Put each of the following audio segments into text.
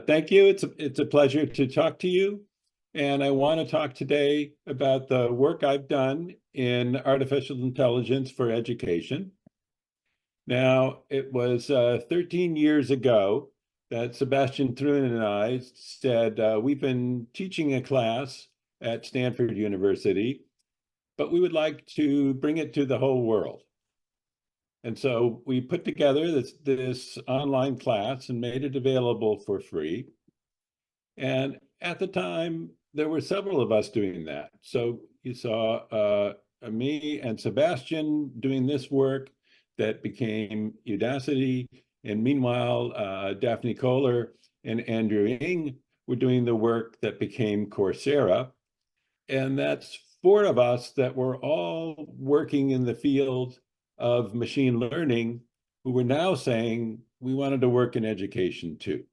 Thank you. It's a pleasure to talk to you. And I want to talk today about the work I've done in artificial intelligence for education. Now, it was 13 years ago that Sebastian Thrun and I said, we've been teaching a class at Stanford University, but we would like to bring it to the whole world. And so we put together this online class and made it available for free. And at the time, there were several of us doing that. So you saw me and Sebastian doing this work that became Udacity. And meanwhile, Daphne Kohler and Andrew Ng were doing the work that became Coursera. And that's four of us that were all working in the field of machine learning, who were now saying we wanted to work in education too.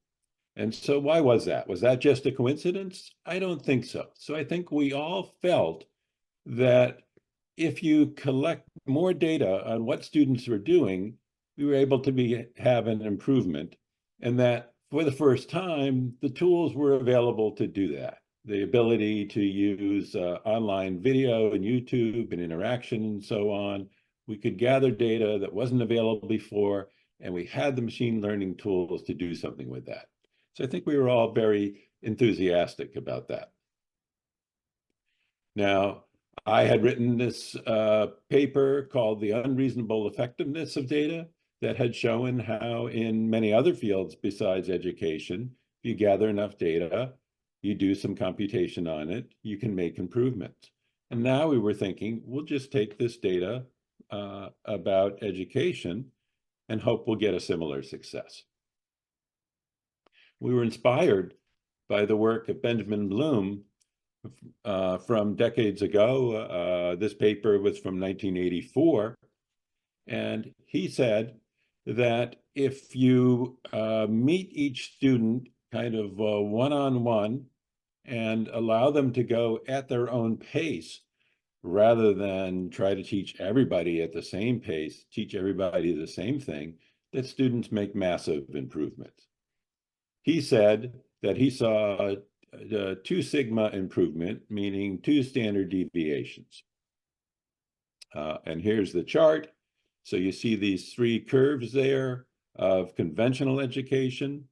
And so why was that? Was that just a coincidence? I don't think so. So I think we all felt that if you collect more data on what students were doing, we were able to have an improvement, and that for the first time, the tools were available to do that. The ability to use online video and YouTube and interaction and so on. We could gather data that wasn't available before, and we had the machine learning tools to do something with that. So I think we were all very enthusiastic about that. Now, I had written this paper called The Unreasonable Effectiveness of Data that had shown how in many other fields besides education, if you gather enough data, you do some computation on it, you can make improvements. And now we were thinking, we'll just take this data about education and hope we'll get a similar success. We were inspired by the work of Benjamin Bloom from decades ago. This paper was from 1984. And he said that if you meet each student kind of one-on-one and allow them to go at their own pace, rather than try to teach everybody at the same pace, teach everybody the same thing, that students make massive improvements. He said that he saw a 2 sigma improvement, meaning 2 standard deviations. And here's the chart. So you see these 3 curves there of conventional education,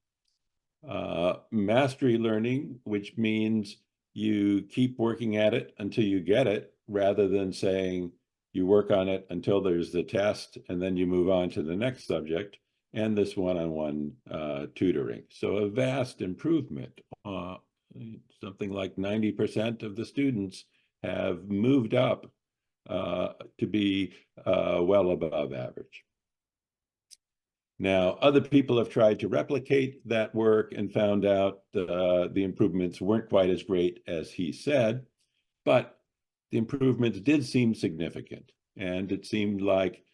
mastery learning, which means you keep working at it until you get it, rather than saying you work on it until there's the test and then you move on to the next subject, and this one-on-one tutoring. So a vast improvement. Something like 90% of the students have moved up to be well above average. Now, other people have tried to replicate that work and found out the improvements weren't quite as great as he said, but the improvements did seem significant. And it seemed like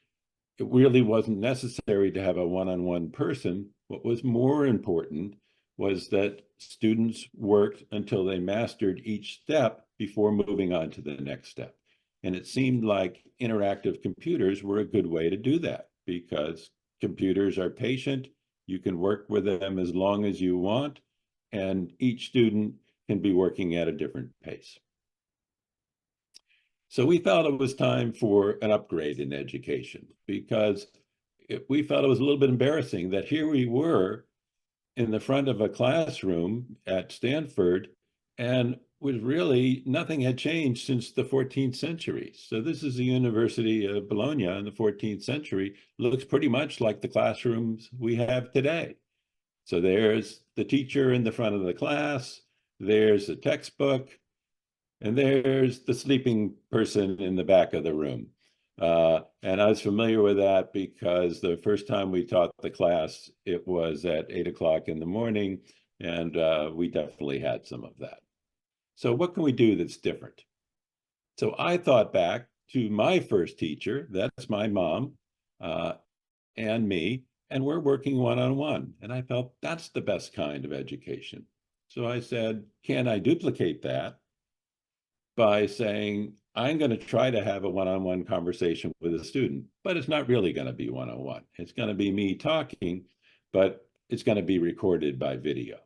it really wasn't necessary to have a one-on-one person. What was more important was that students worked until they mastered each step before moving on to the next step. And it seemed like interactive computers were a good way to do that, because computers are patient. You can work with them as long as you want, and each student can be working at a different pace. So we felt it was time for an upgrade in education, because we felt it was a little bit embarrassing that here we were in the front of a classroom at Stanford, and was really nothing had changed since the 14th century. So this is the University of Bologna in the 14th century, looks pretty much like the classrooms we have today. So there's the teacher in the front of the class, there's a textbook, and there's the sleeping person in the back of the room. And I was familiar with that because the first time we taught the class, it was at 8 o'clock in the morning, and we definitely had some of that. So what can we do that's different? So I thought back to my first teacher, that's my mom, and me, and we're working one-on-one. And I felt that's the best kind of education. So I said, can I duplicate that by saying, I'm going to try to have a one-on-one conversation with a student, but it's not really going to be one-on-one. It's going to be me talking, but it's going to be recorded by video.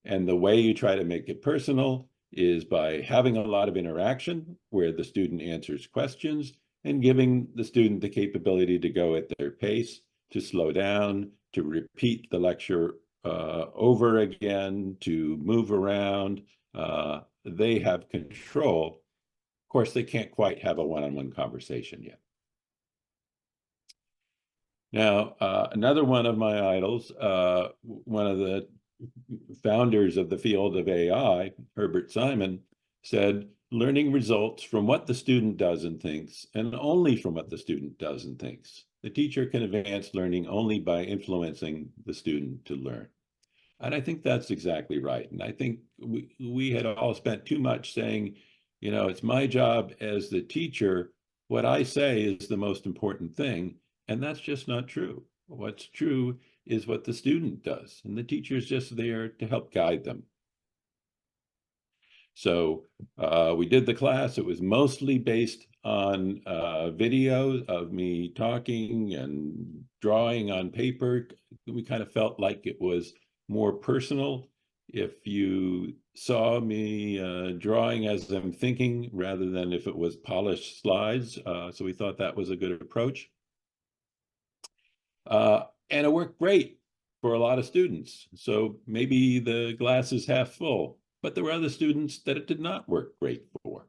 And the way you try to make it personal is by having a lot of interaction where the student answers questions and giving the student the capability to go at their pace, to slow down, to repeat the lecture over again, to move around. They have control. Of course, they can't quite have a one-on-one conversation yet. Now, another one of my idols, one of the founders of the field of AI, Herbert Simon, said, learning results from what the student does and thinks, and only from what the student does and thinks. The teacher can advance learning only by influencing the student to learn. And I think that's exactly right. And I think we had all spent too much saying, you know, it's my job as the teacher, what I say is the most important thing. And that's just not true. What's true is what the student does, and the teacher is just there to help guide them. So we did the class. It was mostly based on video of me talking and drawing on paper. We kind of felt like it was more personal if you saw me drawing as I'm thinking rather than if it was polished slides. So we thought that was a good approach. And it worked great for a lot of students. So maybe the glass is half full, but there were other students that it did not work great for.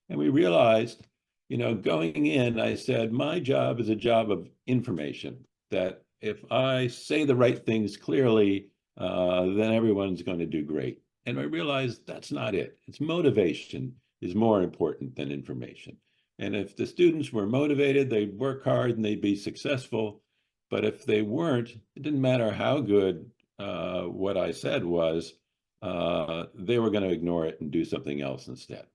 And we realized, you know, going in, I said, my job is a job of information, that if I say the right things clearly, then everyone's going to do great. And I realized that's not it. It's motivation is more important than information. And if the students were motivated, they'd work hard and they'd be successful. But if they weren't, it didn't matter how good what I said was, they were going to ignore it and do something else instead.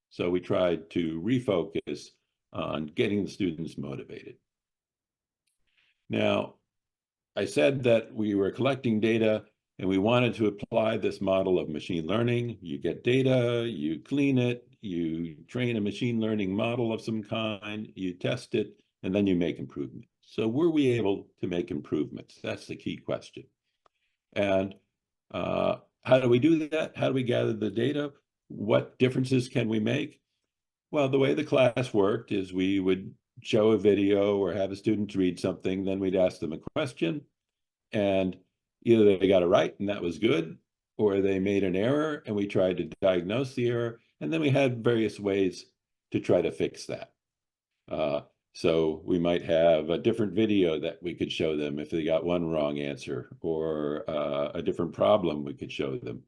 So we tried to refocus on getting the students motivated. Now, I said that we were collecting data and we wanted to apply this model of machine learning. You get data, you clean it, you train a machine learning model of some kind, you test it, and then you make improvements. So were we able to make improvements? That's the key question. And how do we do that? How do we gather the data? What differences can we make? Well, the way the class worked is we would show a video or have a student read something, then we'd ask them a question, and either they got it right and that was good, or they made an error and we tried to diagnose the error, and then we had various ways to try to fix that. So we might have a different video that we could show them if they got one wrong answer, or a different problem we could show them.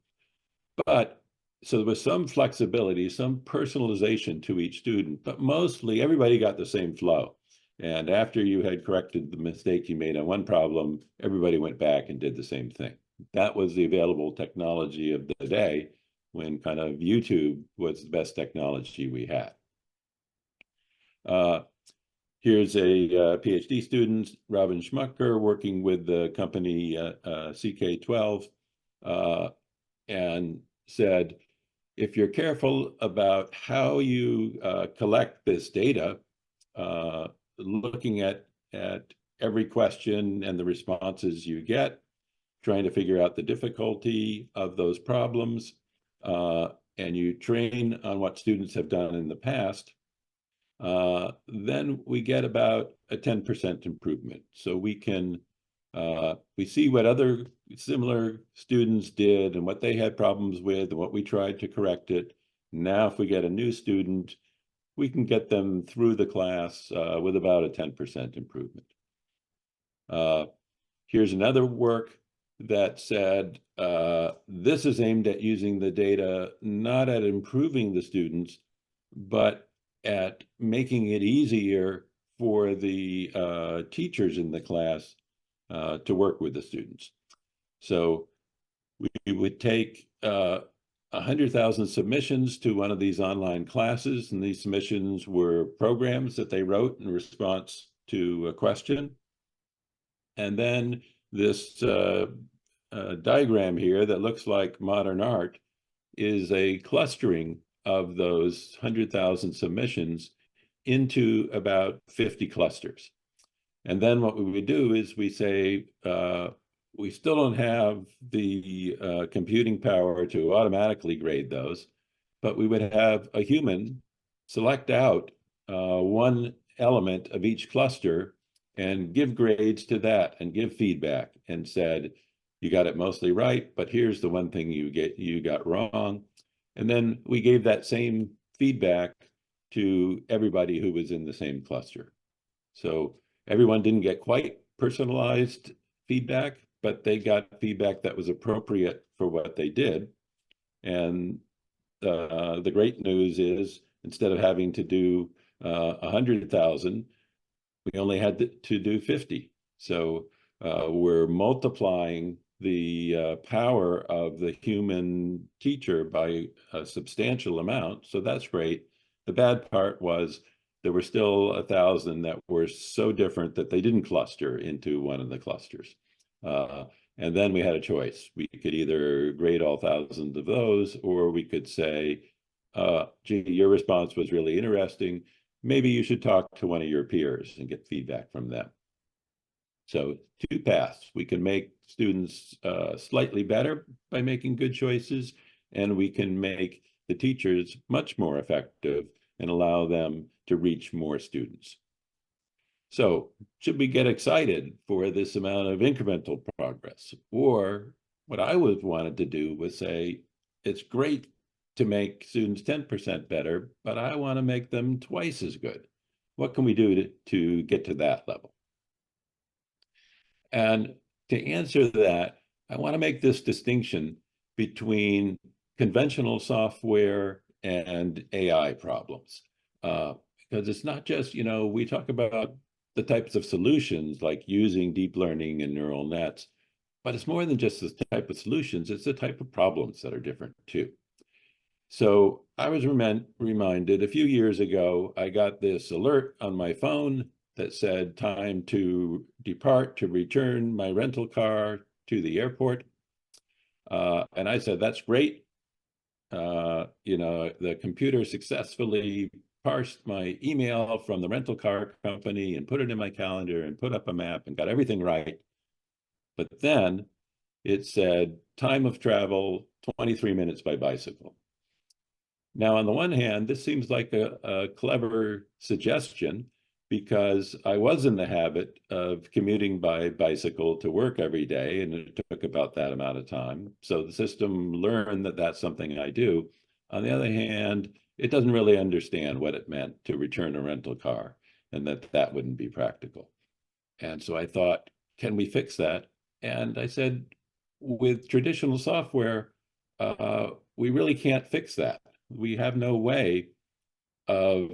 But so there was some flexibility, some personalization to each student, but mostly everybody got the same flow. And after you had corrected the mistake you made on one problem, everybody went back and did the same thing. That was the available technology of the day, when kind of YouTube was the best technology we had. Here's a PhD student, Robin Schmucker, working with the company CK12, and said, if you're careful about how you collect this data, looking at every question and the responses you get, trying to figure out the difficulty of those problems, and you train on what students have done in the past, then we get about a 10% improvement. So we can, we see what other similar students did and what they had problems with and what we tried to correct it. Now, if we get a new student, we can get them through the class with about a 10% improvement. Here's another work that said, this is aimed at using the data, not at improving the students, but at making it easier for the teachers in the class to work with the students. So we would take 100,000 submissions to one of these online classes, and these submissions were programs that they wrote in response to a question. And then this diagram here that looks like modern art is a clustering of those 100,000 submissions into about 50 clusters. And then what we would do is we say, we still don't have the computing power to automatically grade those, but we would have a human select out one element of each cluster and give grades to that and give feedback and said, you got it mostly right, but here's the one thing you got wrong. And then we gave that same feedback to everybody who was in the same cluster. So everyone didn't get quite personalized feedback, but they got feedback that was appropriate for what they did. And the great news is, instead of having to do 100,000, we only had to do 50. So we're multiplying the power of the human teacher by a substantial amount. So that's great. The bad part was there were still 1,000 that were so different that they didn't cluster into one of the clusters. And then we had a choice. We could either grade all thousands of those, or we could say, gee, your response was really interesting. Maybe you should talk to one of your peers and get feedback from them. So two paths. We can make students slightly better by making good choices, and we can make the teachers much more effective and allow them to reach more students. So should we get excited for this amount of incremental progress? Or what I would wanted to do was say, it's great to make students 10% better, but I want to make them twice as good. What can we do to get to that level? And to answer that, I want to make this distinction between conventional software and AI problems. Because it's not just, we talk about the types of solutions like using deep learning and neural nets, but it's more than just the type of solutions, it's the type of problems that are different too. So I was reminded a few years ago, I got this alert on my phone that said time to depart to return my rental car to the airport. And I said, that's great. The computer successfully parsed my email from the rental car company and put it in my calendar and put up a map and got everything right. But then it said time of travel, 23 minutes by bicycle. Now, on the one hand, this seems like a clever suggestion because I was in the habit of commuting by bicycle to work every day, and it took about that amount of time. So the system learned that that's something I do. On the other hand, it doesn't really understand what it meant to return a rental car and that wouldn't be practical. And so I thought, can we fix that? And I said, with traditional software, we really can't fix that. We have no way of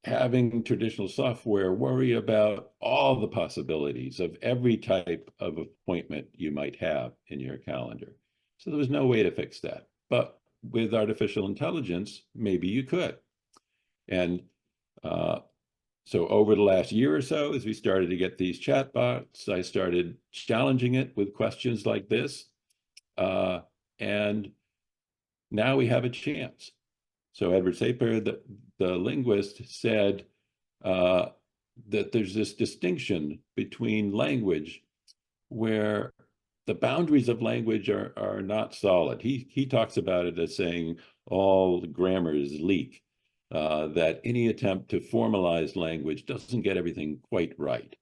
having traditional software worry about all the possibilities of every type of appointment you might have in your calendar. So there was no way to fix that. But with artificial intelligence, maybe you could. And so over the last year or so, as we started to get these chatbots, I started challenging it with questions like this. And now we have a chance. So Edward Sapir, the linguist, said that there's this distinction between language where the boundaries of language are not solid. He talks about it as saying all grammar is leak, that any attempt to formalize language doesn't get everything quite right.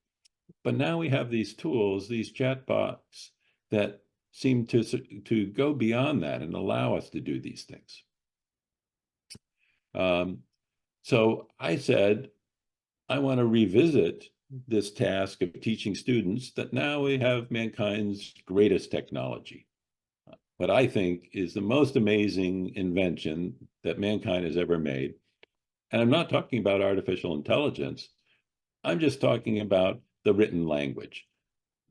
But now we have these tools, these chatbots that seem to go beyond that and allow us to do these things. So I said, I want to revisit this task of teaching students that now we have mankind's greatest technology. What I think is the most amazing invention that mankind has ever made. And I'm not talking about artificial intelligence. I'm just talking about the written language.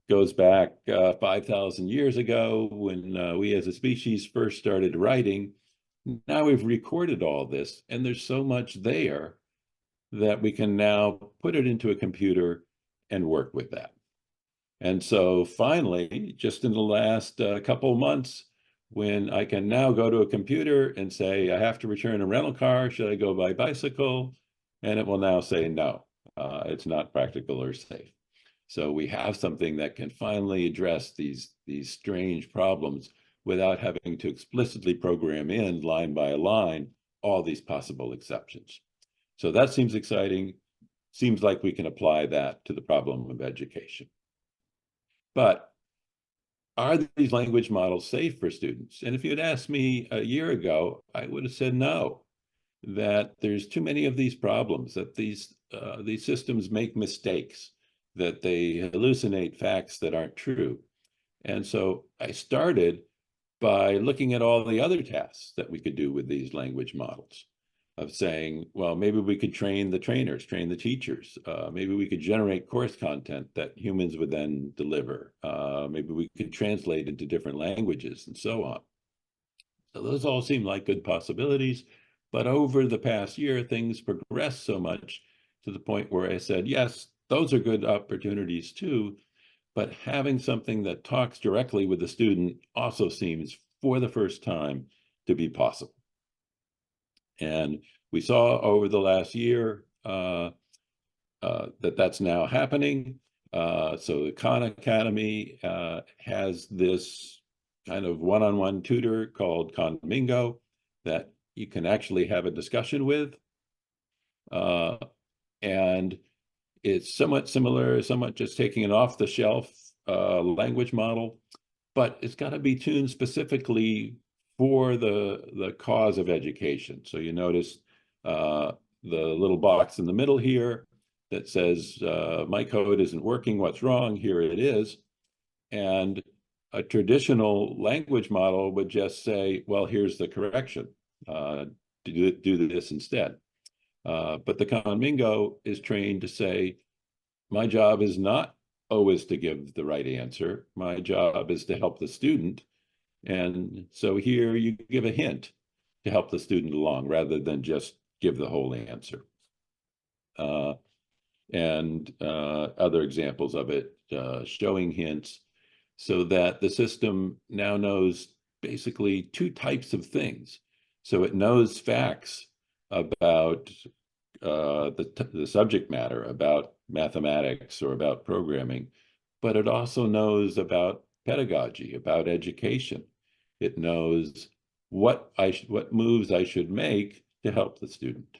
It goes back 5,000 years ago when we as a species first started writing. Now we've recorded all this, and there's so much there that we can now put it into a computer and work with that. And so finally, just in the last couple of months, when I can now go to a computer and say, I have to return a rental car, should I go by bicycle? And it will now say, no, it's not practical or safe. So we have something that can finally address these strange problems without having to explicitly program in line by line all these possible exceptions. So that seems exciting. Seems like we can apply that to the problem of education. But are these language models safe for students? And if you had asked me a year ago, I would have said no, that there's too many of these problems, that these systems make mistakes, that they hallucinate facts that aren't true. And so I started by looking at all the other tasks that we could do with these language models, of saying, well, maybe we could train the trainers, train the teachers. Maybe we could generate course content that humans would then deliver. Maybe we could translate into different languages and so on. So those all seem like good possibilities. But over the past year, things progressed so much to the point where I said, yes, those are good opportunities too. But having something that talks directly with the student also seems, for the first time, to be possible. And we saw over the last year that that's now happening. So the Khan Academy has this kind of one-on-one tutor called Conmingo that you can actually have a discussion with. And it's somewhat similar, somewhat just taking an off-the-shelf language model, but it's got to be tuned specifically for the cause of education. So you notice the little box in the middle here that says, my code isn't working, what's wrong? Here it is. And a traditional language model would just say, well, here's the correction. Do this instead. But the Conmingo is trained to say, my job is not always to give the right answer. My job is to help the student. And so here you give a hint to help the student along rather than just give the whole answer. And other examples of it, showing hints, so that the system now knows basically two types of things. So it knows facts about the subject matter, about mathematics or about programming, but it also knows about pedagogy, about education. It knows what moves I should make to help the student.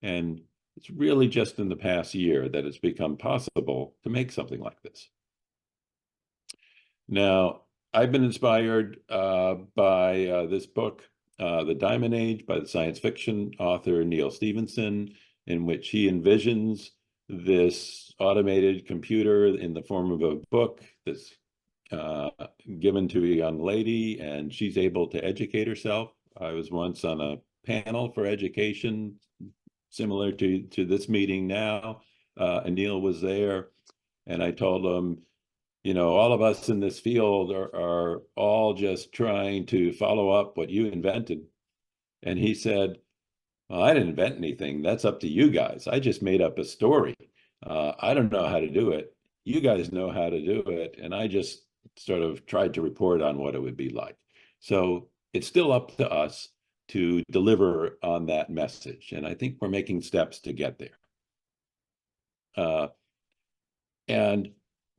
And it's really just in the past year that it's become possible to make something like this. Now, I've been inspired by this book, The Diamond Age, by the science fiction author Neal Stephenson, in which he envisions this automated computer in the form of a book that's given to a young lady, and she's able to educate herself. I was once on a panel for education, similar to this meeting now, and Neal was there, and I told him, you know, all of us in this field are all just trying to follow up what you invented. And he said, well, I didn't invent anything. That's up to you guys. I just made up a story. I don't know how to do it. You guys know how to do it. And I just sort of tried to report on what it would be like. So it's still up to us to deliver on that message. And I think we're making steps to get there. And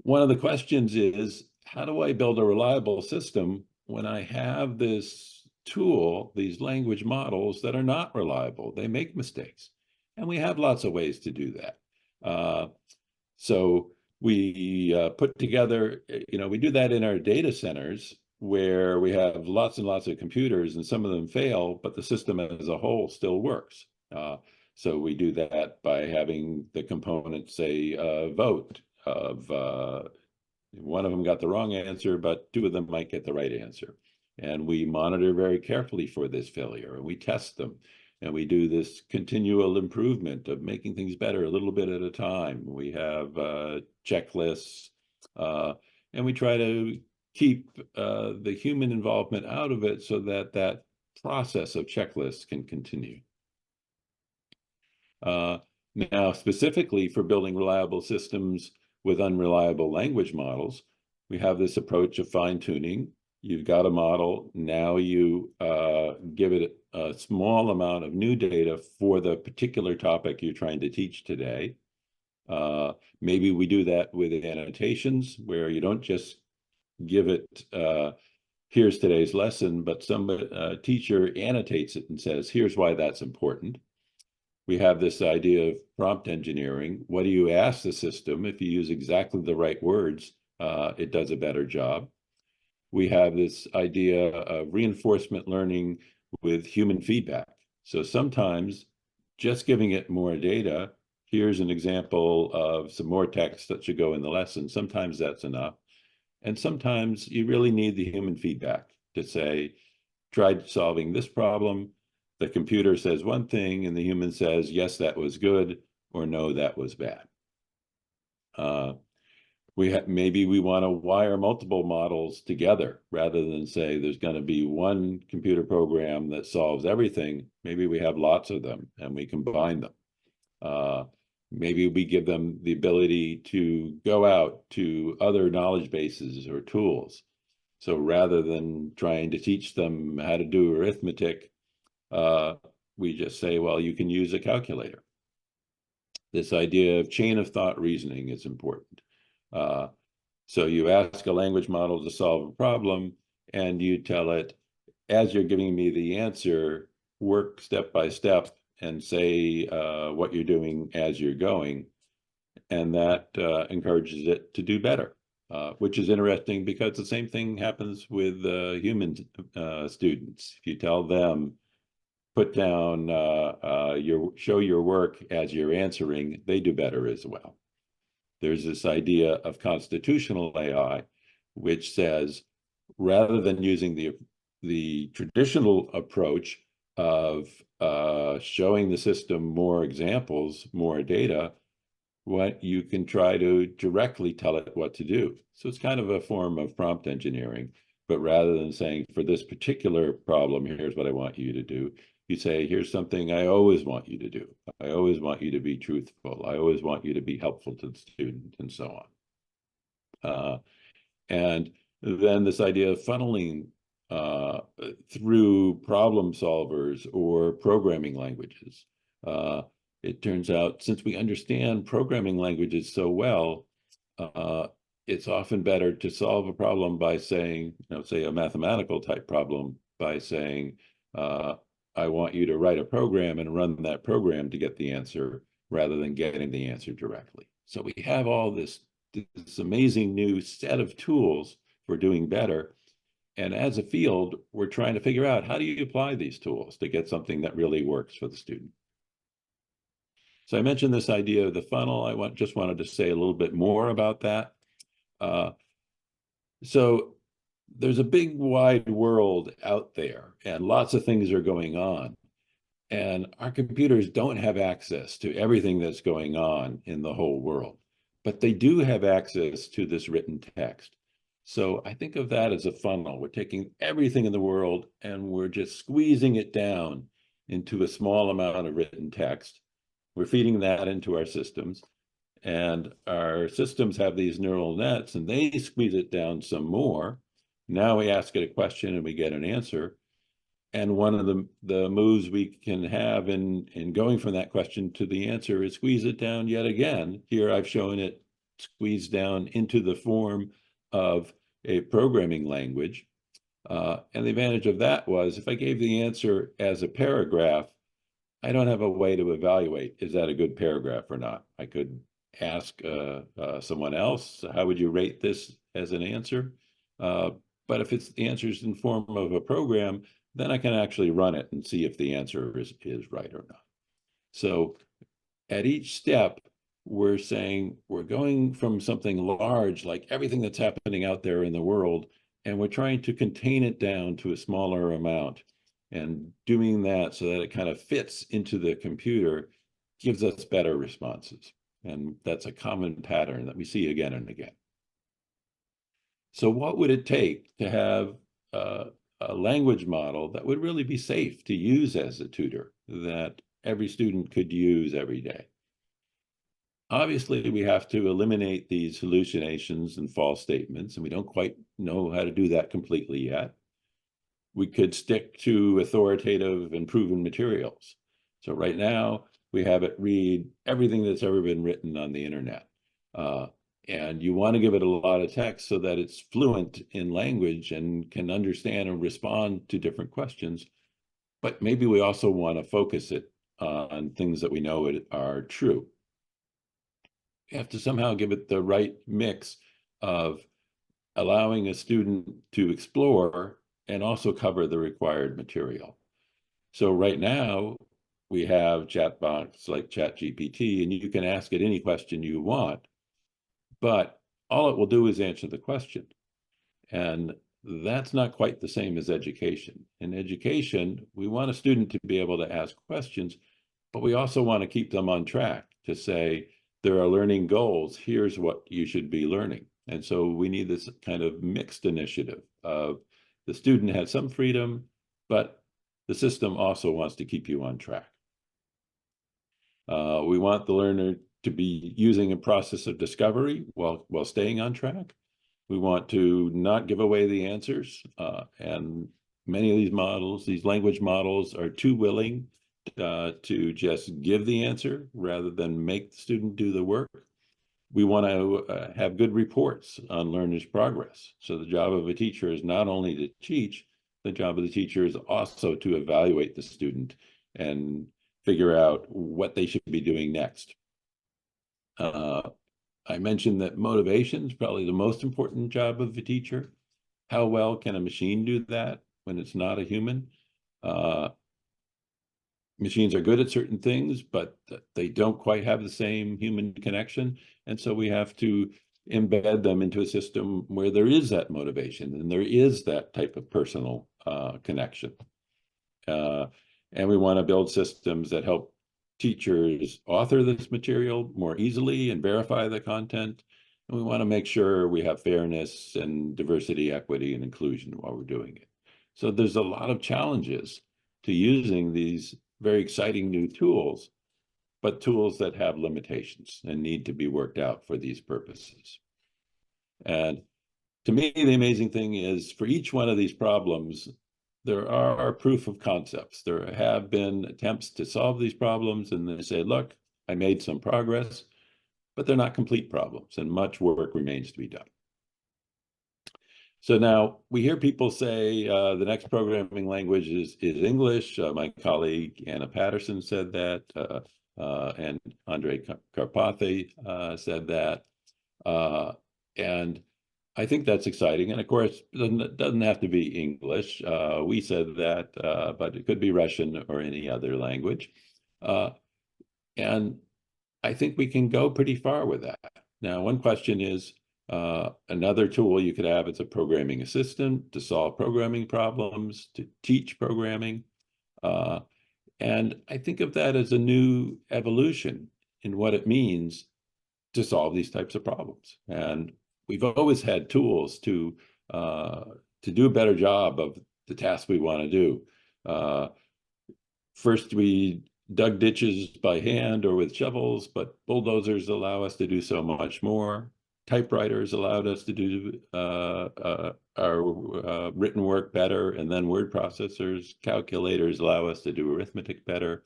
one of the questions is, how do I build a reliable system when I have this tool, these language models that are not reliable? They make mistakes. And we have lots of ways to do that. So we put together, we do that in our data centers where we have lots and lots of computers and some of them fail, but the system as a whole still works. So we do that by having the components say vote of one of them got the wrong answer, but two of them might get the right answer. And we monitor very carefully for this failure, and we test them. And we do this continual improvement of making things better a little bit at a time. We have checklists, and we try to keep the human involvement out of it so that that process of checklists can continue. Now, specifically for building reliable systems with unreliable language models, we have this approach of fine-tuning. You've got a model, now you give it a small amount of new data for the particular topic you're trying to teach today. Maybe we do that with annotations, where you don't just give it, here's today's lesson, but some teacher annotates it and says, here's why that's important. We have this idea of prompt engineering. What do you ask the system? If you use exactly the right words, it does a better job. We have this idea of reinforcement learning with human feedback. So sometimes just giving it more data, here's an example of some more text that should go in the lesson. Sometimes that's enough. And sometimes you really need the human feedback to say, tried solving this problem. The computer says one thing and the human says, yes, that was good, or no, that was bad. Maybe we want to wire multiple models together rather than say there's going to be one computer program that solves everything. Maybe we have lots of them and we combine them. Maybe we give them the ability to go out to other knowledge bases or tools. So rather than trying to teach them how to do arithmetic, we just say, well, you can use a calculator. This idea of chain of thought reasoning is important. So you ask a language model to solve a problem, and you tell it, as you're giving me the answer, work step by step and say what you're doing as you're going. And that encourages it to do better, which is interesting because the same thing happens with human students. If you tell them, put down, show your work as you're answering, they do better as well. There's this idea of constitutional AI, which says, rather than using the traditional approach of showing the system more examples, more data, what you can try to directly tell it what to do. So it's kind of a form of prompt engineering, but rather than saying, for this particular problem, here's what I want you to do, you say, here's something I always want you to do. I always want you to be truthful. I always want you to be helpful to the student, and so on. And then this idea of funneling through problem solvers or programming languages. It turns out, since we understand programming languages so well, it's often better to solve a problem by saying, say a mathematical type problem, by saying, I want you to write a program and run that program to get the answer rather than getting the answer directly. So we have all this amazing new set of tools for doing better. And as a field, we're trying to figure out, how do you apply these tools to get something that really works for the student? So I mentioned this idea of the funnel. I just wanted to say a little bit more about that. So there's a big wide world out there and lots of things are going on. And our computers don't have access to everything that's going on in the whole world, but they do have access to this written text. So I think of that as a funnel. We're taking everything in the world and we're just squeezing it down into a small amount of written text. We're feeding that into our systems, and our systems have these neural nets and they squeeze it down some more. Now we ask it a question and we get an answer. And one of the moves we can have in going from that question to the answer is squeeze it down yet again. Here I've shown it squeezed down into the form of a programming language. And the advantage of that was, if I gave the answer as a paragraph, I don't have a way to evaluate, is that a good paragraph or not? I could ask someone else, how would you rate this as an answer? But if the answer is in form of a program, then I can actually run it and see if the answer is right or not. So at each step, we're saying we're going from something large, like everything that's happening out there in the world, and we're trying to contain it down to a smaller amount. And doing that so that it kind of fits into the computer gives us better responses. And that's a common pattern that we see again and again. So what would it take to have a language model that would really be safe to use as a tutor, that every student could use every day? Obviously, we have to eliminate these hallucinations and false statements, and we don't quite know how to do that completely yet. We could stick to authoritative and proven materials. So right now, we have it read everything that's ever been written on the internet. And you want to give it a lot of text so that it's fluent in language and can understand and respond to different questions. But maybe we also want to focus it on things that we know are true. You have to somehow give it the right mix of allowing a student to explore and also cover the required material. So right now, we have chatbots like ChatGPT, and you can ask it any question you want, but all it will do is answer the question. And that's not quite the same as education. In education, we want a student to be able to ask questions, but we also want to keep them on track to say, there are learning goals, here's what you should be learning. And so we need this kind of mixed initiative of the student has some freedom, but the system also wants to keep you on track. We want the learner to be using a process of discovery while staying on track. We want to not give away the answers. And many of these models, these language models, are too willing to just give the answer rather than make the student do the work. We want to have good reports on learners' progress. So the job of a teacher is not only to teach, the job of the teacher is also to evaluate the student and figure out what they should be doing next. I mentioned that motivation is probably the most important job of a teacher. How well can a machine do that when it's not a human? Machines are good at certain things, but they don't quite have the same human connection. And so we have to embed them into a system where there is that motivation and there is that type of personal connection. And we want to build systems that help teachers author this material more easily and verify the content. And we want to make sure we have fairness and diversity, equity, and inclusion while we're doing it. So there's a lot of challenges to using these very exciting new tools, but tools that have limitations and need to be worked out for these purposes. And to me, the amazing thing is for each one of these problems, there are proof of concepts. There have been attempts to solve these problems, and they say, look, I made some progress, but they're not complete problems, and much work remains to be done. So now we hear people say the next programming language is English. My colleague Anna Patterson said that, and Andre Karpathy said that. And I think that's exciting. And of course, it doesn't have to be English. We said that, but it could be Russian or any other language. And I think we can go pretty far with that. Now, one question is, another tool you could have is a programming assistant to solve programming problems, to teach programming. And I think of that as a new evolution in what it means to solve these types of problems. And we've always had tools to do a better job of the tasks we want to do. First, we dug ditches by hand or with shovels, but bulldozers allow us to do so much more. Typewriters allowed us to do our written work better, and then word processors, calculators allow us to do arithmetic better.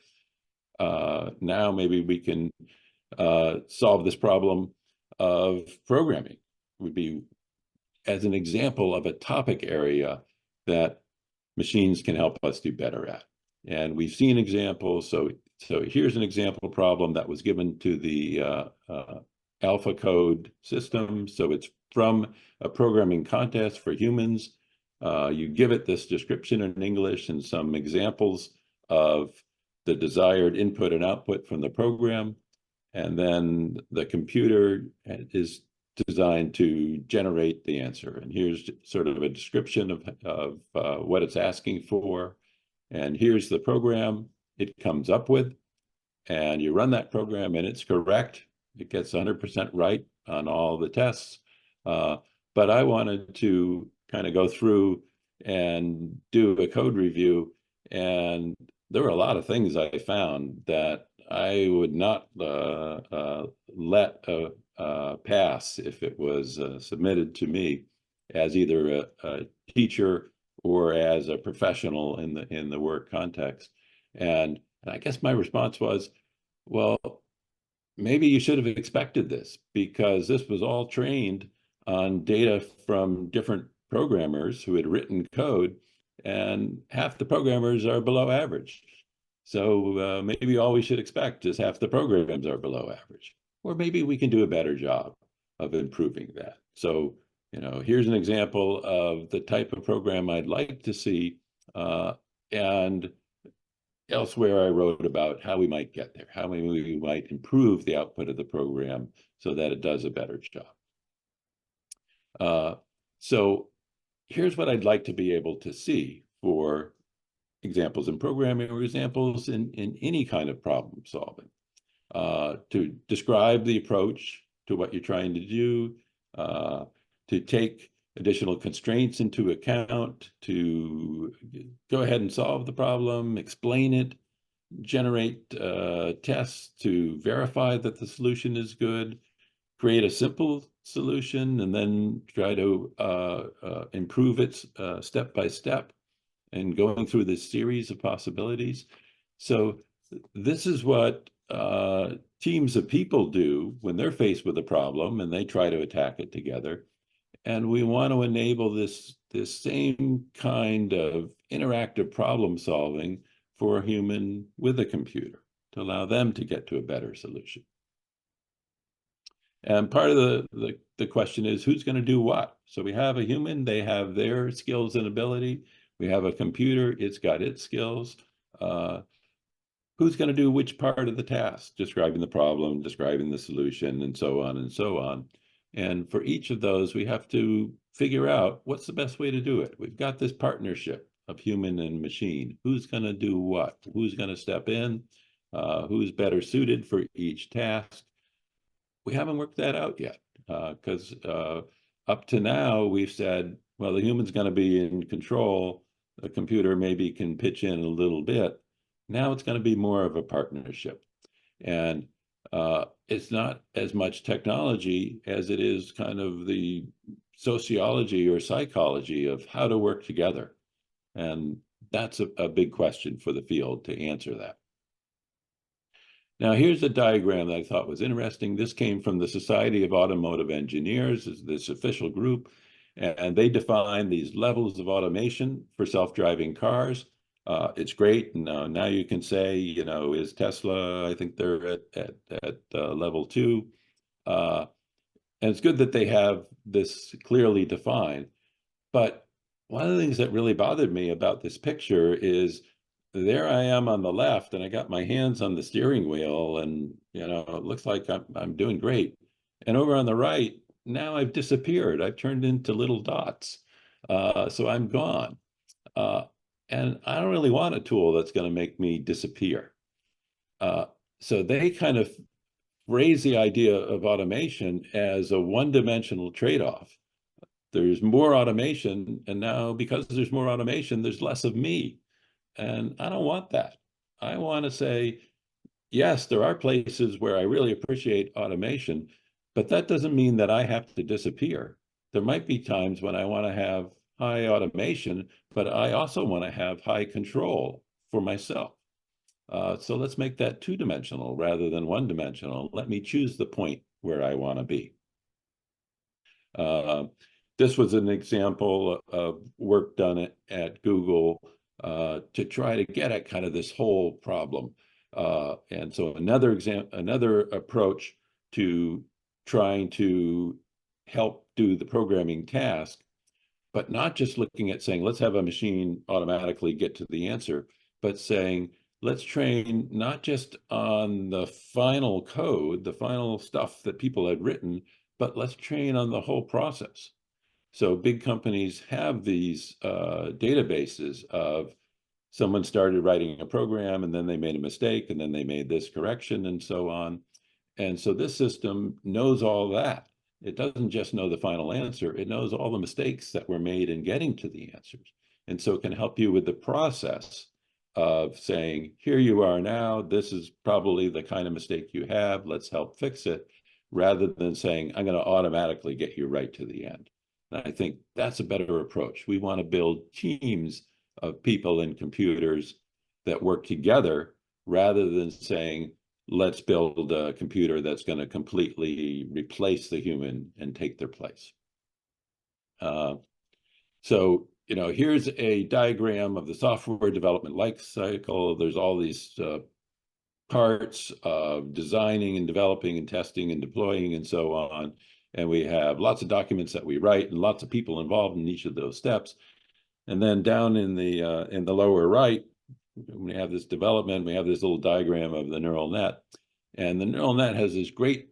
Now maybe we can solve this problem of programming. Would be as an example of a topic area that machines can help us do better at. And we've seen examples. So here's an example problem that was given to the Alpha Code system. So it's from a programming contest for humans. You give it this description in English and some examples of the desired input and output from the program. And then the computer is designed to generate the answer. And here's sort of a description of what it's asking for. And here's the program it comes up with. And you run that program and it's correct. It gets 100% right on all the tests. But I wanted to kind of go through and do a code review. And there were a lot of things I found that I would not let pass if it was submitted to me as either a teacher or as a professional in the work context. And I guess my response was, Well, maybe you should have expected this, because this was all trained on data from different programmers who had written code, and half the programmers are below average. So maybe all we should expect is half the programs are below average, or maybe we can do a better job of improving that. So, here's an example of the type of program I'd like to see, and elsewhere I wrote about how we might get there, how we might improve the output of the program so that it does a better job. So here's what I'd like to be able to see for examples in programming or examples in any kind of problem solving. To describe the approach to what you're trying to do, to take additional constraints into account, to go ahead and solve the problem, explain it, generate tests to verify that the solution is good, create a simple solution, and then try to improve it step by step, and going through this series of possibilities. So this is what teams of people do when they're faced with a problem and they try to attack it together. And we want to enable this same kind of interactive problem solving for a human with a computer, to allow them to get to a better solution. And part of the question is, who's going to do what? So we have a human, they have their skills and ability. We have a computer, it's got its skills. Who's going to do which part of the task? Describing the problem, describing the solution, and so on and so on. And for each of those, we have to figure out what's the best way to do it. We've got this partnership of human and machine. Who's going to do what? Who's going to step in? Who's better suited for each task? We haven't worked that out yet, because up to now we've said, well, the human's going to be in control. The computer maybe can pitch in a little bit. Now it's going to be more of a partnership. And it's not as much technology as it is kind of the sociology or psychology of how to work together. And that's a big question for the field to answer that. Now, here's a diagram that I thought was interesting. This came from the Society of Automotive Engineers, this official group, and they define these levels of automation for self-driving cars. It's great. And now you can say, is Tesla, I think they're at level 2. And it's good that they have this clearly defined. But one of the things that really bothered me about this picture is, there I am on the left, and I got my hands on the steering wheel, and it looks like I'm doing great. And over on the right, now I've disappeared. I've turned into little dots. So I'm gone. And I don't really want a tool that's going to make me disappear. So they kind of raise the idea of automation as a one-dimensional trade-off. There's more automation, and now because there's more automation, there's less of me. And I don't want that. I want to say, yes, there are places where I really appreciate automation, but that doesn't mean that I have to disappear. There might be times when I want to have high automation, but I also want to have high control for myself. So let's make that two-dimensional rather than one-dimensional. Let me choose the point where I want to be. This was an example of work done at Google to try to get at kind of this whole problem. And so another approach to trying to help do the programming task, but not just looking at saying, let's have a machine automatically get to the answer, but saying, let's train not just on the final code, the final stuff that people had written, but let's train on the whole process. So big companies have these databases of, someone started writing a program and then they made a mistake and then they made this correction and so on. And so this system knows all that. It doesn't just know the final answer, it knows all the mistakes that were made in getting to the answers. And so it can help you with the process of saying, here you are now, this is probably the kind of mistake you have, let's help fix it, rather than saying, I'm going to automatically get you right to the end. And I think that's a better approach. We want to build teams of people and computers that work together, rather than saying, let's build a computer that's going to completely replace the human and take their place. So, here's a diagram of the software development life cycle. There's all these parts of designing and developing and testing and deploying and so on. And we have lots of documents that we write and lots of people involved in each of those steps. And then down in the lower right, we have this development, we have this little diagram of the neural net. And the neural net has this great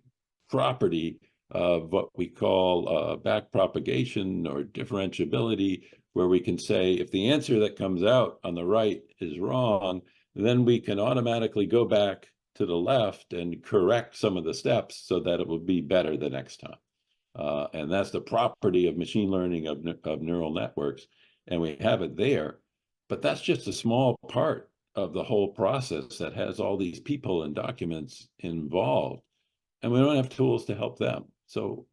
property of what we call backpropagation or differentiability, where we can say if the answer that comes out on the right is wrong, then we can automatically go back to the left and correct some of the steps so that it will be better the next time. And that's the property of machine learning of neural networks. And we have it there, but that's just a small part of the whole process that has all these people and documents involved, and we don't have tools to help them. So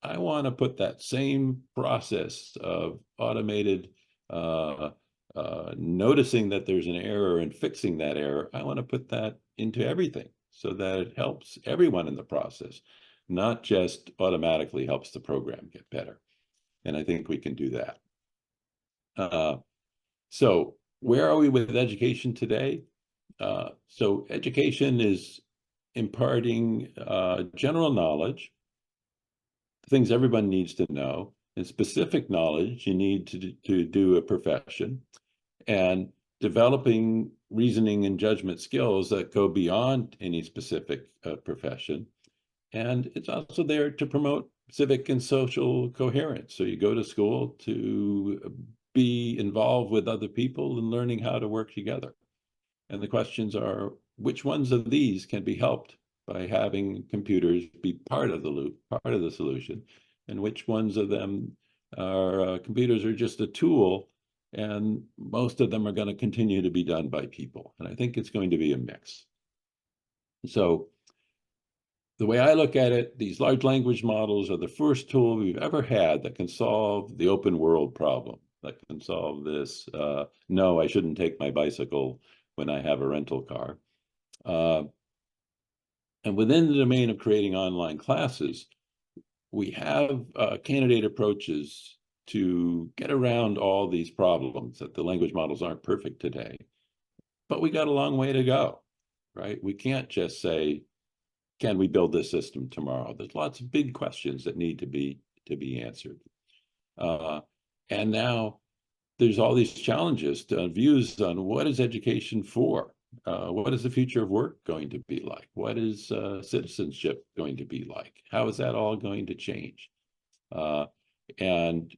I want to put that same process of automated noticing that there's an error and fixing that error. I want to put that into everything so that it helps everyone in the process, not just automatically helps the program get better. And I think we can do that. So where are we with education today? So education is imparting general knowledge, things everyone needs to know, and specific knowledge you need to do a profession, and developing reasoning and judgment skills that go beyond any specific profession. And it's also there to promote civic and social coherence. So you go to school to be involved with other people and learning how to work together. And the questions are, which ones of these can be helped by having computers be part of the loop, part of the solution, and which ones of them are computers are just a tool, and most of them are going to continue to be done by people. And I think it's going to be a mix. So the way I look at it, these large language models are the first tool we've ever had that can solve the open world problem, that can solve this, no, I shouldn't take my bicycle when I have a rental car. And within the domain of creating online classes, we have candidate approaches to get around all these problems that the language models aren't perfect today. But we got a long way to go, right? We can't just say, can we build this system tomorrow? There's lots of big questions that need to be answered. And now there's all these challenges to views on what is education for? What is the future of work going to be like? What is citizenship going to be like? How is that all going to change? And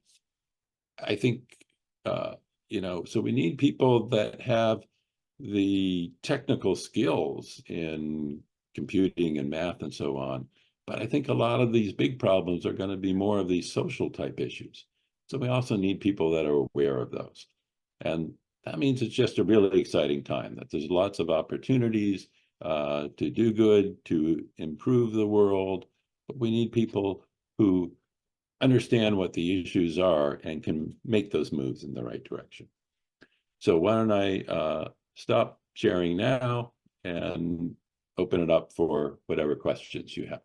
I think, so we need people that have the technical skills in computing and math and so on. But I think a lot of these big problems are going to be more of these social type issues. So we also need people that are aware of those. And that means it's just a really exciting time, that there's lots of opportunities to do good, to improve the world. But we need people who understand what the issues are and can make those moves in the right direction. So why don't I stop sharing now and open it up for whatever questions you have.